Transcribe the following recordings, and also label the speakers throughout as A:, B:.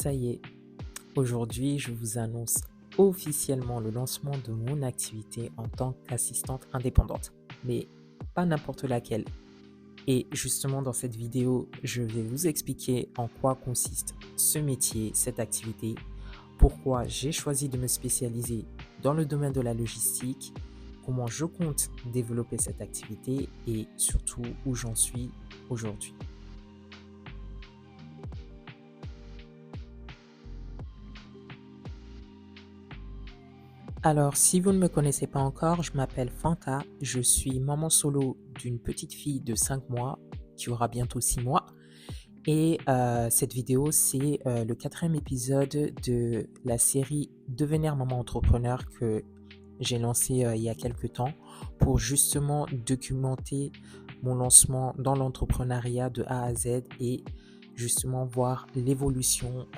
A: Ça y est, aujourd'hui, je vous annonce officiellement le lancement de mon activité en tant qu'assistante indépendante. Mais pas n'importe laquelle. Et justement, dans cette vidéo, je vais vous expliquer en quoi consiste ce métier, cette activité, pourquoi j'ai choisi de me spécialiser dans le domaine de la logistique, comment je compte développer cette activité et surtout où j'en suis aujourd'hui. Alors, si vous ne me connaissez pas encore, je m'appelle Fanta, je suis maman solo d'une petite fille de 5 mois qui aura bientôt 6 mois. Et cette vidéo, c'est le 4e épisode de la série Devenir maman entrepreneur que j'ai lancé il y a quelques temps pour justement documenter mon lancement dans l'entrepreneuriat de A à Z et justement voir l'évolution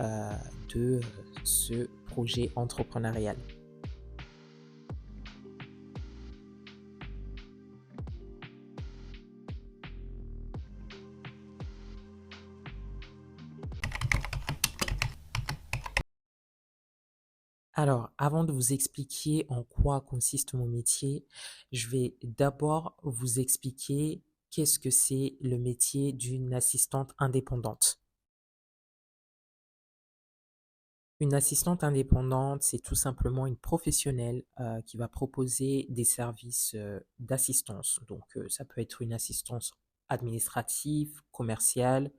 A: de ce projet entrepreneurial. Alors, avant de vous expliquer en quoi consiste mon métier, je vais d'abord vous expliquer qu'est-ce que c'est le métier d'une assistante indépendante. Une assistante indépendante, c'est tout simplement une professionnelle qui va proposer des services d'assistance. Donc, ça peut être une assistance administrative, commerciale,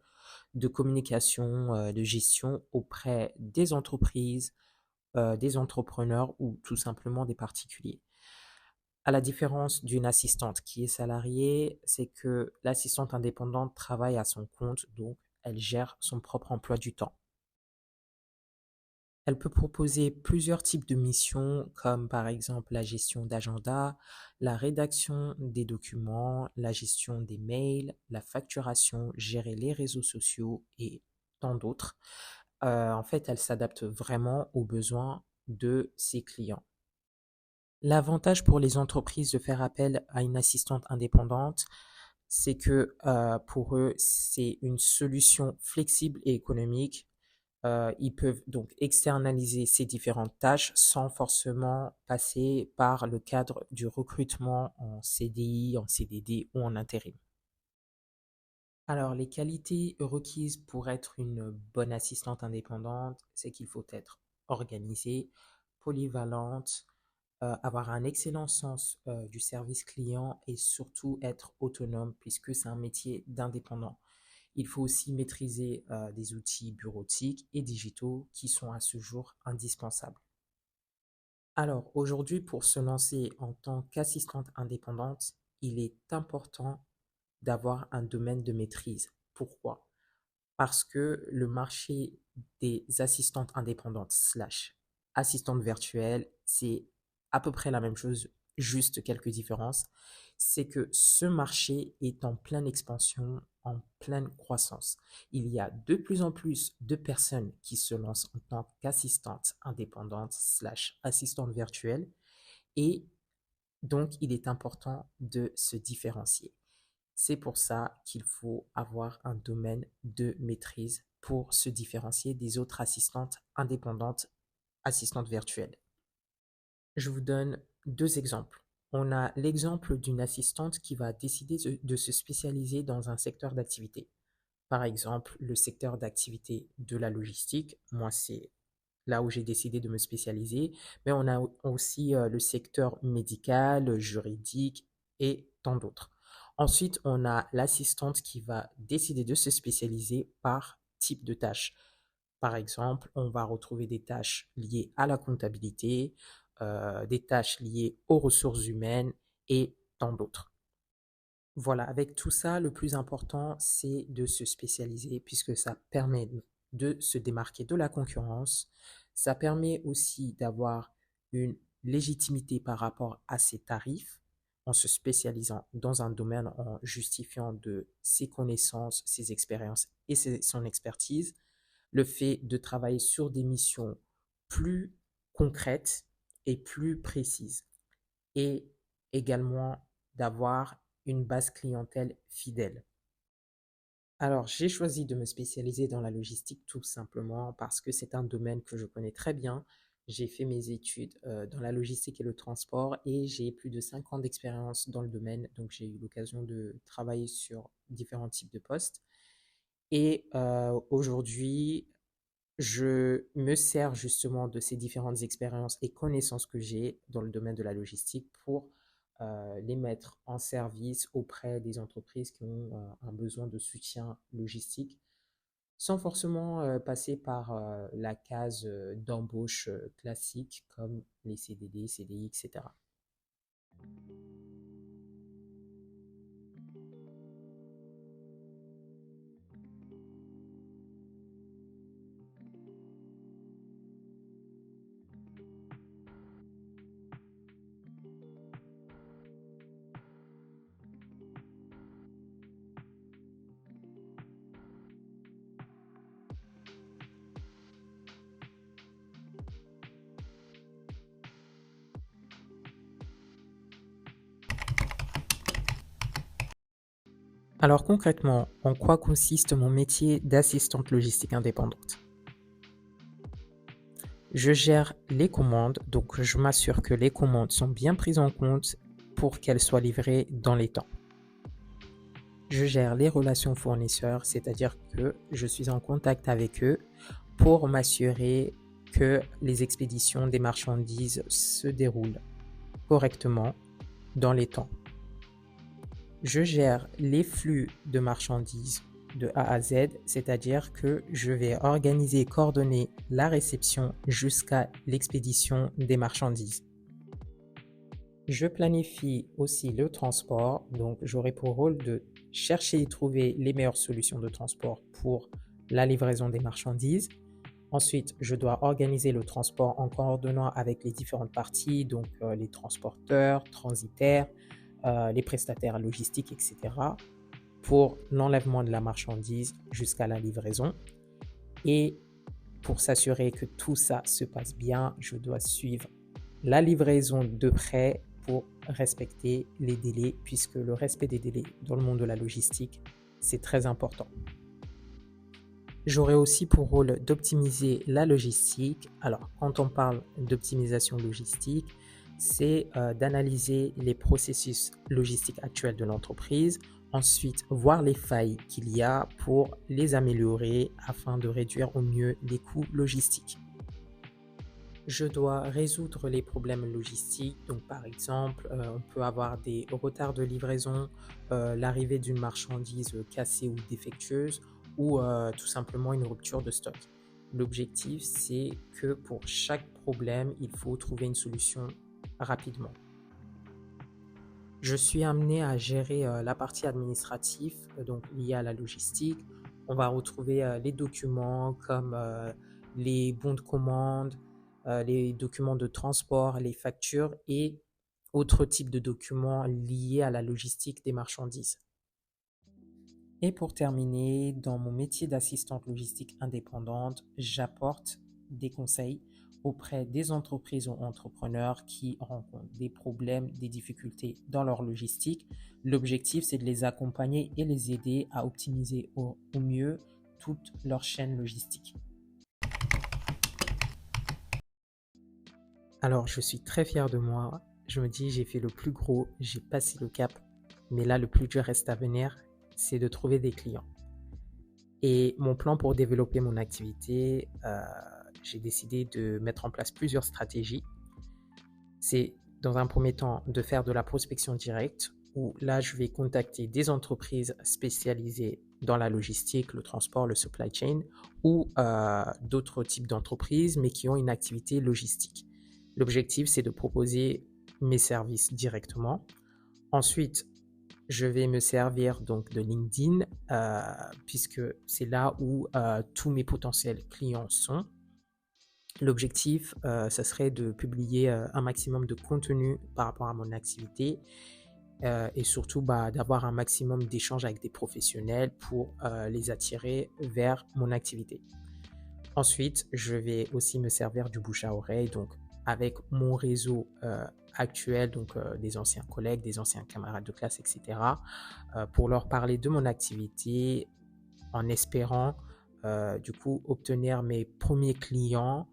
A: de communication, de gestion auprès des entreprises, des entrepreneurs ou tout simplement des particuliers. À la différence d'une assistante qui est salariée, c'est que l'assistante indépendante travaille à son compte, donc elle gère son propre emploi du temps. Elle peut proposer plusieurs types de missions, comme par exemple la gestion d'agenda, la rédaction des documents, la gestion des mails, la facturation, gérer les réseaux sociaux et tant d'autres. En fait, elle s'adapte vraiment aux besoins de ses clients. L'avantage pour les entreprises de faire appel à une assistante indépendante, c'est que pour eux, c'est une solution flexible et économique. Ils peuvent donc externaliser ces différentes tâches sans forcément passer par le cadre du recrutement en CDI, en CDD ou en intérim. Alors, les qualités requises pour être une bonne assistante indépendante, c'est qu'il faut être organisée, polyvalente, avoir un excellent sens du service client et surtout être autonome puisque c'est un métier d'indépendant. Il faut aussi maîtriser des outils bureautiques et digitaux qui sont à ce jour indispensables. Alors aujourd'hui, pour se lancer en tant qu'assistante indépendante, il est important d'avoir un domaine de maîtrise. Pourquoi? Parce que le marché des assistantes indépendantes slash assistantes virtuelles, c'est à peu près la même chose, juste quelques différences. C'est que ce marché est en pleine expansion, en pleine croissance. Il y a de plus en plus de personnes qui se lancent en tant qu'assistantes indépendantes slash assistantes virtuelles et donc il est important de se différencier. C'est pour ça qu'il faut avoir un domaine de maîtrise pour se différencier des autres assistantes indépendantes, assistantes virtuelles. Je vous donne 2 exemples. On a l'exemple d'une assistante qui va décider de se spécialiser dans un secteur d'activité. Par exemple, le secteur d'activité de la logistique. Moi, c'est là où j'ai décidé de me spécialiser. Mais on a aussi le secteur médical, juridique et tant d'autres. Ensuite, on a l'assistante qui va décider de se spécialiser par type de tâche. Par exemple, on va retrouver des tâches liées à la comptabilité, des tâches liées aux ressources humaines et tant d'autres. Voilà, avec tout ça, le plus important, c'est de se spécialiser puisque ça permet de se démarquer de la concurrence. Ça permet aussi d'avoir une légitimité par rapport à ses tarifs en se spécialisant dans un domaine, en justifiant de ses connaissances, ses expériences et son expertise. Le fait de travailler sur des missions plus concrètes et plus précises et également d'avoir une base clientèle fidèle. Alors, j'ai choisi de me spécialiser dans la logistique tout simplement parce que c'est un domaine que je connais très bien. J'ai fait mes études dans la logistique et le transport et j'ai plus de 5 ans d'expérience dans le domaine. Donc, j'ai eu l'occasion de travailler sur différents types de postes. Et aujourd'hui, je me sers justement de ces différentes expériences et connaissances que j'ai dans le domaine de la logistique pour les mettre en service auprès des entreprises qui ont un besoin de soutien logistique sans forcément passer par la case d'embauche classique comme les CDD, CDI, etc. Alors concrètement, en quoi consiste mon métier d'assistante logistique indépendante? Je gère les commandes, donc je m'assure que les commandes sont bien prises en compte pour qu'elles soient livrées dans les temps. Je gère les relations fournisseurs, c'est-à-dire que je suis en contact avec eux pour m'assurer que les expéditions des marchandises se déroulent correctement dans les temps. Je gère les flux de marchandises de A à Z, c'est-à-dire que je vais organiser et coordonner la réception jusqu'à l'expédition des marchandises. Je planifie aussi le transport, donc j'aurai pour rôle de chercher et trouver les meilleures solutions de transport pour la livraison des marchandises. Ensuite, je dois organiser le transport en coordonnant avec les différentes parties, donc les transporteurs, transitaires, les prestataires logistiques, etc., pour l'enlèvement de la marchandise jusqu'à la livraison. Et pour s'assurer que tout ça se passe bien, je dois suivre la livraison de près pour respecter les délais, puisque le respect des délais dans le monde de la logistique, c'est très important. J'aurai aussi pour rôle d'optimiser la logistique. Alors, quand on parle d'optimisation logistique, c'est d'analyser les processus logistiques actuels de l'entreprise, ensuite voir les failles qu'il y a pour les améliorer afin de réduire au mieux les coûts logistiques. Je dois résoudre les problèmes logistiques. Donc, par exemple, on peut avoir des retards de livraison, l'arrivée d'une marchandise cassée ou défectueuse, ou tout simplement une rupture de stock. L'objectif, c'est que pour chaque problème, il faut trouver une solution rapidement. Je suis amené à gérer la partie administrative, donc liée à la logistique. On va retrouver les documents comme les bons de commande, les documents de transport, les factures et autres types de documents liés à la logistique des marchandises. Et pour terminer, dans mon métier d'assistante logistique indépendante, j'apporte des conseils auprès des entreprises ou entrepreneurs qui rencontrent des problèmes, des difficultés dans leur logistique. L'objectif, c'est de les accompagner et les aider à optimiser au mieux toute leur chaîne logistique. Alors, je suis très fier de moi. Je me dis, j'ai fait le plus gros, j'ai passé le cap. Mais là, le plus dur reste à venir, c'est de trouver des clients. Et mon plan pour développer mon activité, j'ai décidé de mettre en place plusieurs stratégies. C'est dans un premier temps de faire de la prospection directe, où là, je vais contacter des entreprises spécialisées dans la logistique, le transport, le supply chain, ou d'autres types d'entreprises, mais qui ont une activité logistique. L'objectif, c'est de proposer mes services directement. Ensuite, je vais me servir donc de LinkedIn puisque c'est là où tous mes potentiels clients sont. L'objectif, ça serait de publier un maximum de contenu par rapport à mon activité et surtout d'avoir un maximum d'échanges avec des professionnels pour les attirer vers mon activité. Ensuite, je vais aussi me servir du bouche à oreille, donc avec mon réseau actuel, donc des anciens collègues, des anciens camarades de classe, etc., pour leur parler de mon activité en espérant du coup obtenir mes premiers clients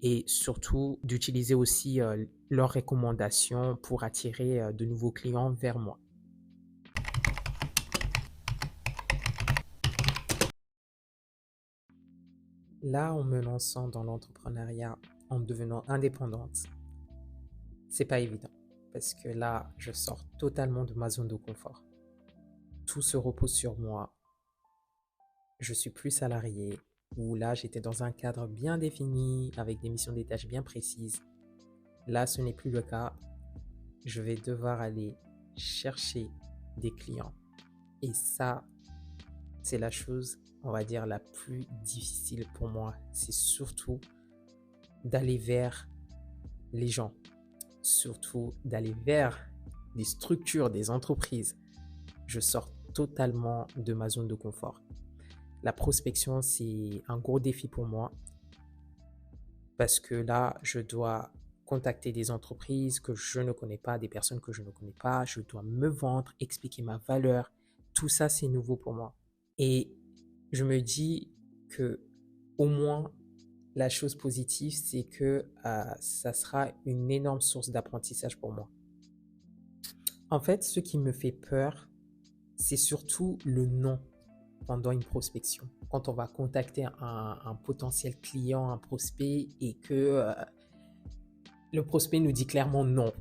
A: et surtout d'utiliser aussi leurs recommandations pour attirer de nouveaux clients vers moi. Là, en me lançant dans l'entrepreneuriat, en devenant indépendante, c'est pas évident parce que là, je sors totalement de ma zone de confort. Tout se repose sur moi. Je suis plus salarié, où là, j'étais dans un cadre bien défini, avec des missions, des tâches bien précises. Là, ce n'est plus le cas. Je vais devoir aller chercher des clients. Et ça, c'est la chose, on va dire, la plus difficile pour moi. C'est surtout d'aller vers les gens, surtout d'aller vers des structures, des entreprises. Je sors totalement de ma zone de confort. La prospection, c'est un gros défi pour moi parce que là, je dois contacter des entreprises que je ne connais pas, des personnes que je ne connais pas. Je dois me vendre, expliquer ma valeur. Tout ça, c'est nouveau pour moi. Et je me dis que au moins, la chose positive, c'est que ça sera une énorme source d'apprentissage pour moi. En fait, ce qui me fait peur, c'est surtout le non pendant une prospection. Quand on va contacter un potentiel client, un prospect, et que le prospect nous dit clairement non.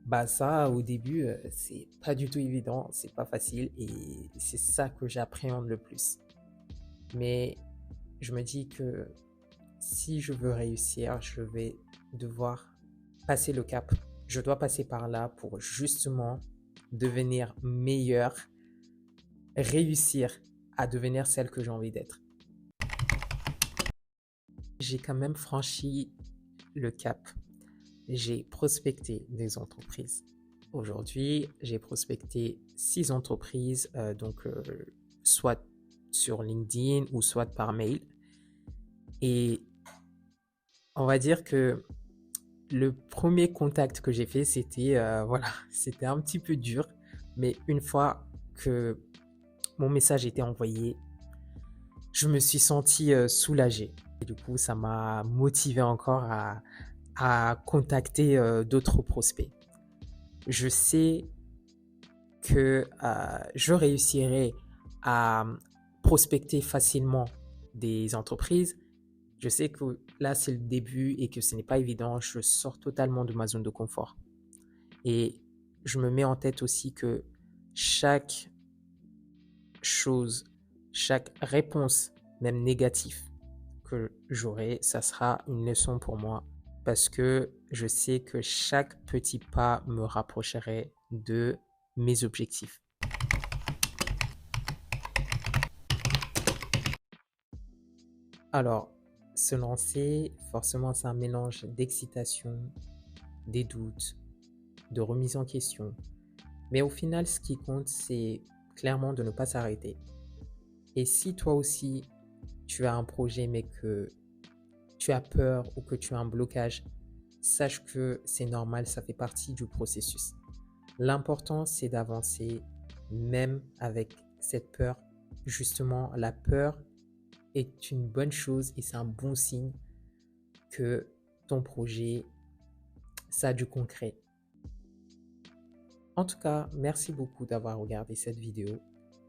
A: Bah ça, au début, c'est pas du tout évident, c'est pas facile, et c'est ça que j'appréhende le plus. Mais je me dis que si je veux réussir, je vais devoir passer le cap. Je dois passer par là pour justement devenir meilleur, réussir à devenir celle que j'ai envie d'être. J'ai quand même franchi le cap. J'ai prospecté des entreprises. Aujourd'hui, j'ai prospecté 6 entreprises, soit sur LinkedIn ou soit par mail. Et on va dire que le premier contact que j'ai fait, c'était c'était un petit peu dur, mais une fois que mon message était envoyé, je me suis senti soulagé. Et du coup, ça m'a motivé encore à contacter d'autres prospects. Je sais que je réussirai à prospecter facilement des entreprises. Je sais que là, c'est le début et que ce n'est pas évident. Je sors totalement de ma zone de confort. Et je me mets en tête aussi que chaque chose, chaque réponse, même négative, que j'aurai, ça sera une leçon pour moi parce que je sais que chaque petit pas me rapprocherait de mes objectifs. Alors, se lancer, forcément, c'est un mélange d'excitation, des doutes, de remise en question. Mais au final, ce qui compte, c'est clairement de ne pas s'arrêter. Et si toi aussi, tu as un projet, mais que tu as peur ou que tu as un blocage, sache que c'est normal, ça fait partie du processus. L'important, c'est d'avancer même avec cette peur. Justement, la peur est une bonne chose et c'est un bon signe que ton projet, ça a du concret. En tout cas, merci beaucoup d'avoir regardé cette vidéo.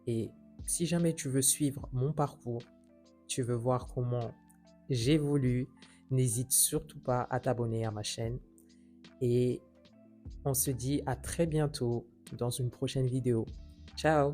A: Et si jamais tu veux suivre mon parcours, tu veux voir comment j'évolue, n'hésite surtout pas à t'abonner à ma chaîne. Et on se dit à très bientôt dans une prochaine vidéo. Ciao!